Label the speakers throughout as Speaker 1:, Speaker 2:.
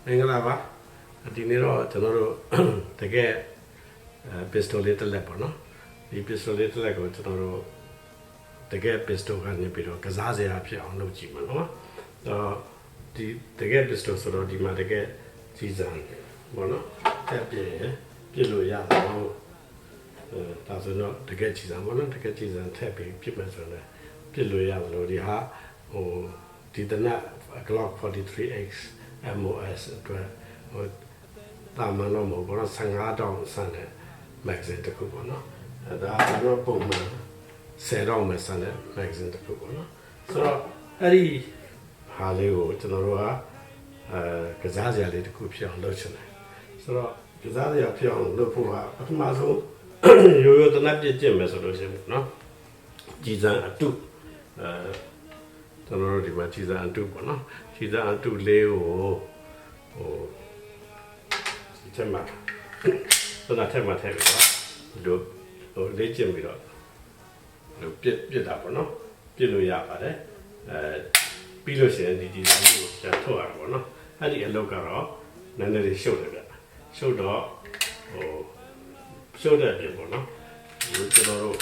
Speaker 1: မင်္ဂလာပါဒီနေ့တော့ကျွန်တော်တို့တကယ် pistol လေးတစ်လက်ပေါ့နော်ဒီ pistol လေးတစ်လက်ကိုကျွန်တော်တို့တကယ် pistol ကနေပြီးတော့ကစားစရာဖြစ်အောင်လုပ်ကြည့်မှာနော်ဒီတကယ် pistol ဆိုတော့ဒီမှာတကယ်ကြီးစံပေါ့နော်တက်ပြစ်လို့ရတော့ဒါဆိုတော့တကယ်ကြီးစံပေါ့နော်တကယ်ကြီးစံထည့်ပြီးပြစ်မယ်ဆိုတော့ပြစ်လို့ရလို့ဒီဟာဒီတနက် Glock 43X MOS အတွက်တာမန်တော့မဟုတ်ဘူး15တောင်ဆန်တဲ့ magazine တစ်ခုပေါ့နော်ဒါကတော့ပုံမှန်10တောင်မဲ့ဆန်တဲ့ magazine တစ်ခုပေါ့နော်ဆိုတော့အဲ့ဒီဟာလေးကိုကျွန်တော်တို့ကကစားစရာလေးတစ်ခုဖြစ်အောင်လုပ်ချင်တယ်ဆိုတော့ကစားစရာဖြစ်အောင်လုပ်ဖို့ကပထမဆုံးရိုးရိုးတနက်ပြည့်ကျင့်မယ်ဆိုလို့ရှိရင်နော်ကြည်စံအတုကျွန်တော်တို့ဒီမှာကြည်စံအတုပေါ့နော်ကြည်စံအတုလေးကိုဒီထက်မှထက်ပြီးတော့လေ့ကျင့်ပြီးတော့ပြစ်တာပေါ့နော်ပြစ်လို့ရပါတယ်ပြီးလို့ရှိရင်ဒီစံကိုပြန်ထုတ်ရတာပေါ့နော်အဲ့ဒီအလုပ်ကတော့နည်းနည်းလေးရှုပ်တယ်ဗျရှုပ်တော့ရှုပ်တဲ့ပြင်ပေါ့နော်ကျွန်တော်တို့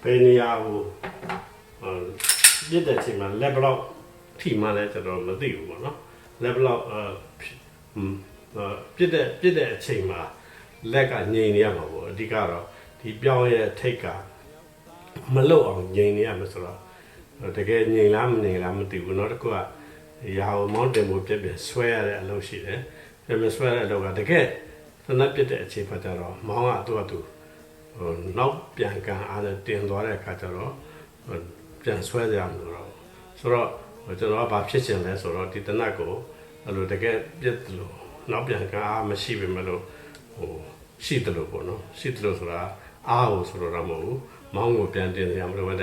Speaker 1: ဘယ်နေရာကိုပြစ်တဲ့အချိန်မှာ level လောက်ထိမှလည်းကျွန်တော်မသိဘူးပေါ့နော် level လောက်ပြစ်တဲ့အချိန်မှာလက်ကငြိမ်နေရမှာပေါ့အဓိကတော့ဒီပြောင်းရဲ့ထိတ်ကမလုတ်အောင်ငြိမ်နေရမှာဆိုတော့တကယ်ငြိမ်လားမငြိမ်လားမသိဘူးเนาะတကူကရာဟိုမောင်းတင်ဖို့ပြက်ဆွဲရတဲ့အလုပ်ရှိတယ်ပြက်ဆွဲရတဲ့အလုပ်ကတကယ်သနပ်ပြတဲ့အချိန်မှာကျတော့မောင်းကသူ့နောက်ပြန်ကန်အားနဲ့တင်သွားတဲ့အခါကျတော့ပြန်ဆွဲရမှာတော့ဆိုတော့ကျွန်တော်ကဘာဖြစ်ချင်လဲဆိုတော့ဒီတနက်ကိုအဲ့လိုတကယ်ပြက်လို့နောက်ပြန်ကန်အားမရှိပေမဲ့လို့ရှိတယ်လို့ပေါ့နော်ရှိတယ်လို့ဆိုတာအားကိုဆိုတော့မဟုတ်ဘူးမောင်းကိုပြန်တင်ရမှာလို့ပဲ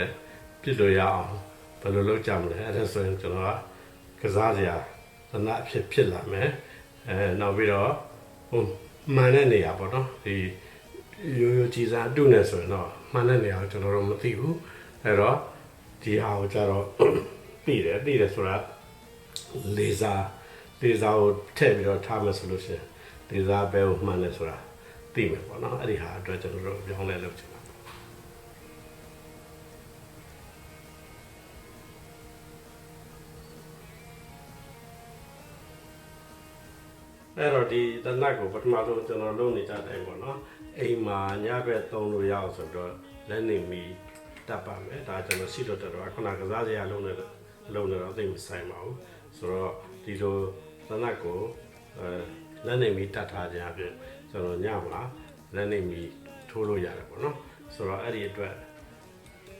Speaker 1: ပြစ်လို့ရအောင်ဘယ်လိုလုပ်ကြမလဲအဲ့ဒါဆိုရင်ကျွန်တော်ကစားစရာသနာဖြစ်လာမယ်နောက်ပြီးတော့မှန်တဲ့နေရာပေါ့နော်ဒီရိုးရိုးကြည်စားအတုနဲ့ဆိုရင်တော့မှန်တဲ့နေရာကိုကျွန်တော်တို့မသိဘူးအဲ့တော့ဒီဟာကိုကျတော့သိတယ်ဆိုတာလေဆာကိုထည့်ပြီးတော့ထားမယ်ဆိုလို့ရှိရင်လေဆာဘယ်ကိုမှန်လဲဆိုတာသိမယ်ပေါ့နော်အဲ့ဒီဟာအတွက်ကျွန်တော်တို့ပြောင်းလဲလုပ်ချင်တာအဲ့တော့ဒီတနက်ကိုပထမဆုံးကျွန်တော်လုပ်နေကြတယ်ပေါ့နော်အိမ်မှာညဘက်သုံးလို့ရအောင်ဆိုတော့လက်နေမီတပ်ပါမယ်ဒါကျွန်တော်ရှိတော့တော့ခုနကစားစရာလုံးနေတော့သိမဆိုင်ပါဘူးဆိုတော့ဒီလိုတနက်ကိုလက်နေမီတပ်ထားခြင်းအပြင်ကျွန်တော်ညမှာလက်နေမီထိုးလို့ရတယ်ပေါ့နော်ဆိုတော့အဲ့ဒီအတွက်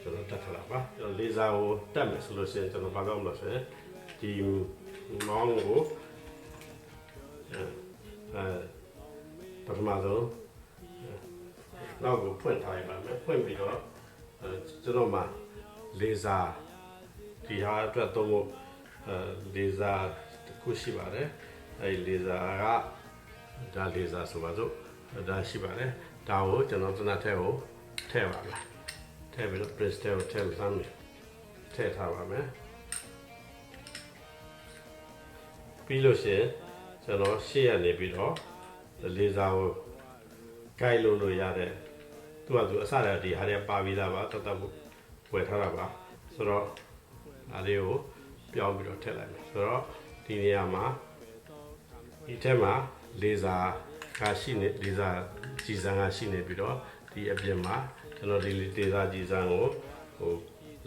Speaker 1: ကျွန်တော်တက်ထားတာပါကျွန်တော်လေဆာကိုတက်မယ်ဆိုလို့ရှိရင်ကျွန်တော်ဘာလုပ်မလဲဆိုရင်ဒီမောင်းကိုပထမဆုံးနောက်ကိုဖွင့်ထားရပါမယ်ဖွင့်ပြီးတော့ကျွန်တော်မှာလေဆာဒီဟာအတွက်သုံးဖို့လေဆာတစ်ခုရှိပါတယ်အဲဒီလေဆာကဒါလေဆာဆိုပါစို့ဒါရှိပါတယ်ဒါကိုကျွန်တော်သနက်ထဲကိုထည့်ပါမယ်ထည့်ပြီးတော့ press ထဲကိုထည့်ထားမယ်ထည့်ထားပါမယ်ပြီးလို့ရှိရင်ကျွန်တော်ရှေ့ရနေပြီးတော့လေဆာကိုကိုက်လို့ရတဲ့သူအစရဒီဟာတွေပါပြီးသားပါတတ်ဝယ်ထားတာပါဆိုတော့ဒါလေးကိုပြောင်းပြီးတော့ထည့်လိုက်မယ်ဆိုတော့ဒီနေရာမှာဒီထဲမှာလေဆာကရှိနေလေဆာကြည်စံကရှိနေပြီးတော့ဒီအပြင်မှာကျွန်တော်ဒီလေဆာကြည်စံကို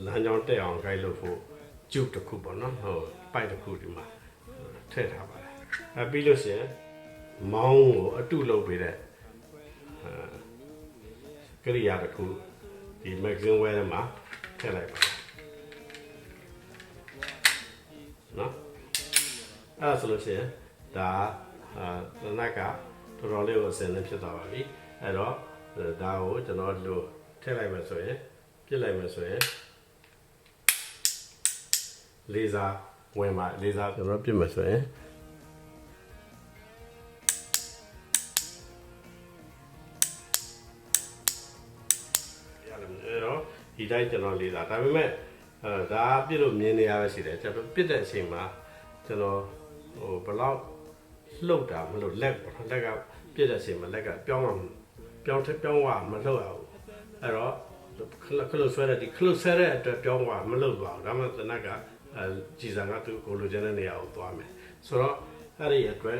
Speaker 1: လမ်းကြောင်းတက်အောင်ကိုက်လို့ဖို့ကျုပ်တစ်ခုပေါ့နော်ပိုက်တစ်ခုဒီမှာထည့်ထားပါတယ်ပြီးလို့ရှိရင်မောင်းကိုအတုလုပ်ပေးတဲ့ကိရိယာတစ်ခုဒီ magazine ဝဲထဲမှာထည့်လိုက်ပါနော်အဲ့ဒါဆိုလို့ရှိရင်ဒါသနက်ကတော်တော်လေးကိုအစင်နဲ့ဖြစ်သွားပါပြီအဲ့တော့ဒါကိုကျွန်တော်တို့ထည့်လိုက်မယ်ဆိုရင်ပြစ်လိုက်မယ်ဆိုရင်လေဆာဝင်ပါလေဆာကျွန်တော်ပြစ်မယ်ဆိုရင်ဒီတိုင်းကျွန်တော်လေဆာဒါပေမဲ့ဒါပြစ်လို့မြင်နေရပဲရှိတယ်ကျွန်တော်ပြစ်တဲ့အချိန်မှာကျွန်တော်ဘယ်လောက် လှုပ်တာမလို့လက်ပေါ့လက်ကပြည့်တဲ့အချိန်မှာလက်ကပြောင်းဝမလှုပ်အောင်အဲ့တော့ခလုတ်ဆွဲတဲ့ဒီခလုတ်ဆွဲတဲ့အတွက်ပြောင်းဝမလှုပ်သွားဘူးဒါမှတနက်ကကြည်စံကသူ့ကိုလိုချင်တဲ့နေရာကိုသွားမယ်ဆိုတော့အဲ့ဒီအတွက်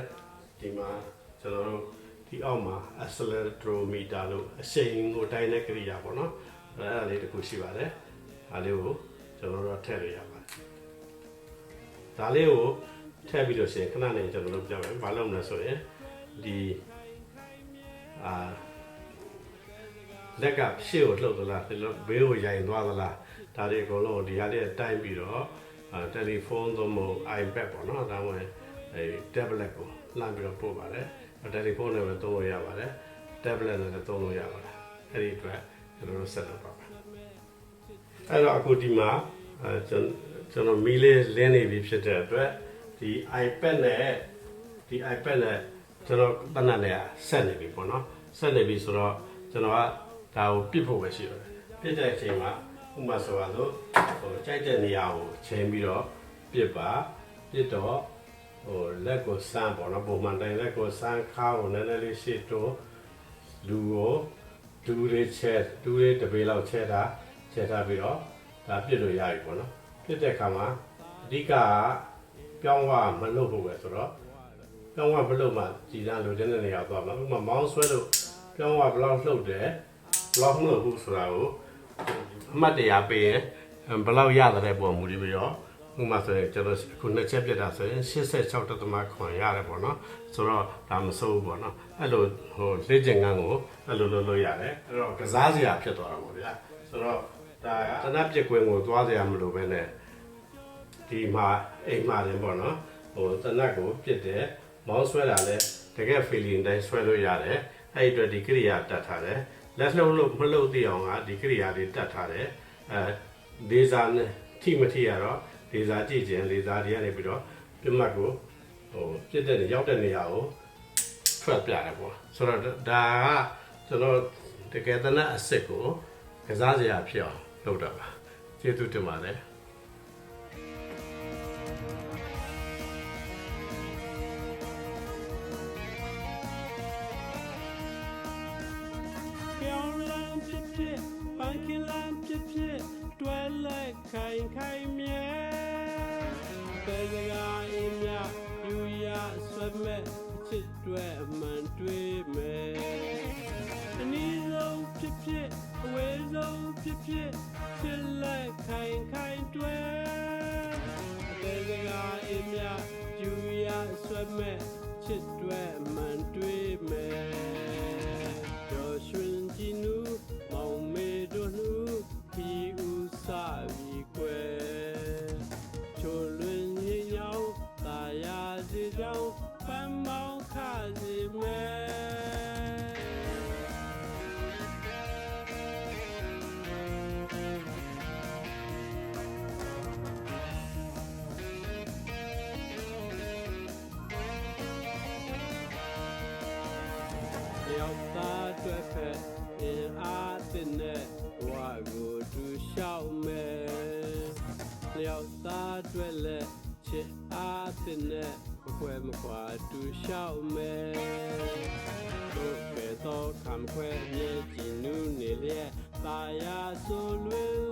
Speaker 1: ဒီမှာကျွန်တော်တို့ဒီအောက်မှာ accelerometer လို့အရှိန်ကိုတိုင်းတဲ့ကိရိယာပေါ့နော်အဲ့ဒါလေးတစ်ခုရှိပါတယ်ဒါလေးကိုကျွန်တော်တို့ထည့်ရရပါတယ်ဒါလေးကိုထည့်ပြီးလို့ရှိရင်ခဏနေကျွန်တော်တို့ပြောမယ်ဘာလုပ်မလဲဆိုရင်ဒီလက်ကရှေ့ကိုလှုပ်သလားဘေးကိုရိုင်သွားသလားဒါတွေအကုန်လုံးဒီဟာလေးတိုင်းပြီးတော့တယ်လီဖုန်းသို့မဟုတ် iPad ပေါ့နော်ဒါမှမဟုတ်အဲ tablet ကိုလှမ်းပြီးတော့ပို့ပါတယ်တယ်လီဖုန်းနဲ့ပဲသုံးလို့ရပါတယ် tablet နဲ့လည်းသုံးလို့ရပါတယ်အဲ့ဒီအတွက်ကျွန်တော်တို့ဆက်လုပ်ပါမယ်အဲ့တော့အခုဒီမှာကျွန်တော်မီးလေးလင်းနေပြီဖြစ်တဲ့အတွက်ဒီ iPad နဲ့ကျွန်တော်တနက်နဲ့ဆက်နေပြီပေါ့နော်ဆက်နေပြီဆိုတော့ကျွန်တော်ကဒါကိုပြစ်ဖို့ပဲရှိရတယ်ပြစ်တဲ့အချိန်မှာဥပမာဆိုပါလို့ကြိုက်တဲ့နေရာကိုချိန်ပြီးတော့ပြစ်တော့လက်ကိုစမ်းပေါ့နော်ပုံမှန်တိုင်းလက်ကိုစမ်းခါကိုနည်းနည်းလေးရှေ့တိုးလူကိုဒူးလေးတစ်ပေလောက်ချဲထားပြီးတော့ဒါပြစ်လို့ရပြီပေါ့နော်ပြစ်တဲ့အခါမှာအဓိကပြောင်းဝမလုပ်ဖို့ပဲဆိုတော့ပြောင်းဝမလုပ်မှကြည်စမ်းလိုချင်တဲ့နေရာသွားမှာဥပမာမောင်းဆွဲလို့ပြောင်းဝဘလောက်လှုပ်တယ်ဘလောက်မလှုပ်ဘူးဆိုတာကိုအမှတ်တရပေးရင်ဘလောက်ရတဲ့ပုံမူပြီးတော့ဥပမာဆိုရင်ကျွန်တော်ခုနှစ်ချက်ပြတ်တာဆိုရင်86.9ခွန်ရတယ်ပေါ့နော်ဆိုတော့ဒါမစိုးဘူးပေါ့နော်အဲ့လိုလေ့ကျင့်ခန်းကိုအဲ့လိုလုပ်လို့ရတယ်အဲ့တော့ကစားစရာဖြစ်သွားတာပေါ့ဗျာဆိုတော့ဒါကတနက်ပြက်ကွင်းကိုသွားစရာမလိုပဲနဲ့ဒီမှာအိမ်မှာတင်ပေါ့နော်တနက်ကိုပြစ်တယ်မောင်းဆွဲတာလည်းတကယ် feeling တိုင်းဆွဲလို့ရတယ်အဲ့ဒီအတွက်ဒီကိရိယာတတ်ထားတယ်လက်လှုပ်လို့မလှုပ်သေးအောင်ကဒီကိရိယာလေးတတ်ထားတယ်ဒေဇာနဲ့ထိမထိရတော့ဒေဇာကြည့်ခြင်းဒေဇာတွေကနေပြီးတော့ပြမတ်ကိုပြစ်တဲ့ရောက်တဲ့နေရာကိုထွက်ပြတယ်ပေါ့ဆိုတော့ဒါကကျွန်တော်တကယ်တမ်းအစ်စ်ကိုကစားစရာဖြစ်အောင်လုပ်တာပါကျေးဇူးတင်ပါတယ်
Speaker 2: ခိုင်မြဲပေစကားအင်းများယူရဆွဲမဲ့ချစ်တွေအမှန်တွေးမယ်အနည်းဆုံးဖြစ်အဝေးဆုံးဖြစ်ချစ်လက်ခိုင်တွေပေစကားအင်းများယူရဆွဲမဲ့ချစ်တွေအမှန်တွေးမယ်ကျော်ရွှင်ကြည်နူးမောင်မေတို့နူးခီဦးစားပြီးကွယ်ချိုလွင်ရင်ရောက်တာယာစီကြောင့်ပန်းမောင်းခါစီမဲ့ရောက်သားတွေ့ဖက်အင်းအားတဲ့နဲ့ဝါကိုသူရှောက်မယ်လျောက်သားတွေ့လက်ချစ်အားတဲ့နဲ့မခွဲမခွာသူရှောက်မယ်တို့ပဲတော့ခံခွဲမြေကြည်နူးနေလေတာယာဆိုလွင်